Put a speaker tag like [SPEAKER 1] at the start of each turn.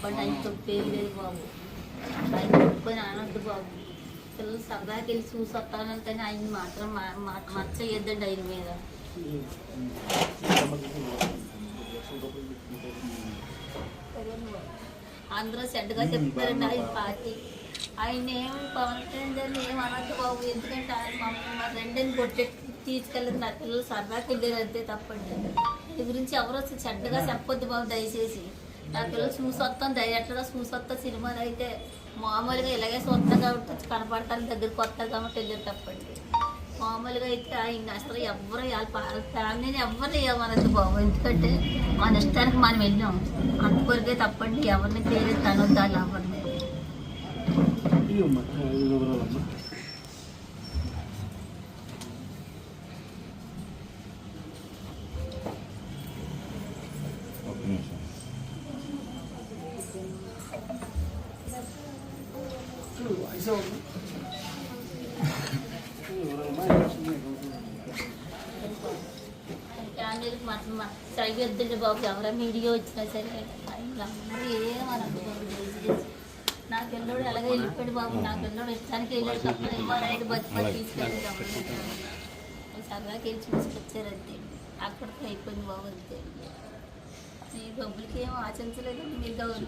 [SPEAKER 1] తప్పండి, ఆయన తప్పేది లేదు బాబు. ఆయన తప్పని అనొద్దు బాబు. పిల్లలు సరదాకి వెళ్ళి చూసి వస్తాను కానీ ఆయన మాత్రం మచ్చ వేయద్దండి ఆయన మీద. అందరూ చెడ్డగా చెప్తారండి ఆయన పార్టీ. ఆయన ఏమి పవన్ కళ్యాణ్ ఏమి అనొద్దు బాబు. ఎందుకంటే ఆయన మమ్మల్ని మా రెండని కొట్టెట్టి తీసుకెళ్ళదు. నా పిల్లలు సరదాకి వెళ్ళారు అంతే తప్పండి. ఈ గురించి ఎవరో చెడ్డగా చెప్పొద్దు బాబు దయచేసి. నా పిల్లలు చూసి వస్తాం, డైరెక్ట్గా చూసి వస్తాం. సినిమాలు అయితే మామూలుగా ఇలాగే చూస్తాం కాబట్టి కనపడతాను, దగ్గరికి వస్తాం కాబట్టి వెళ్ళారు తప్పండి. మామూలుగా అయితే ఆయన అసలు ఎవరు వాళ్ళ ఫ్యామిలీని ఎవరిని ఏమనద్దు బాబు. ఎందుకంటే మన ఇష్టానికి మనం వెళ్ళాం అంతవరకే తప్పండి. ఎవరిని పేరు తనొద్దు వాళ్ళు ఎవరిని. ఫ్యామిలీకి మాత్రం సరిగ్గా బాబు. ఎవరైనా మీడియా వచ్చినా సరే అందరూ ఏమనద్దు బాబు దయచేసి. నా పిల్లోడు ఎలాగో వెళ్ళిపోయాడు బాబు. నా పిల్లోడు ఇష్టానికి వెళ్ళాడు తప్ప ఎవరైతే బతికి తీసుకెళ్ళి సరదాకి వెళ్ళి చూసుకొచ్చారంతే. అక్కడికి అయిపోయింది బాబు అంతే. మీ డబ్బులకి ఏమో ఆశించలేదండి మీరు.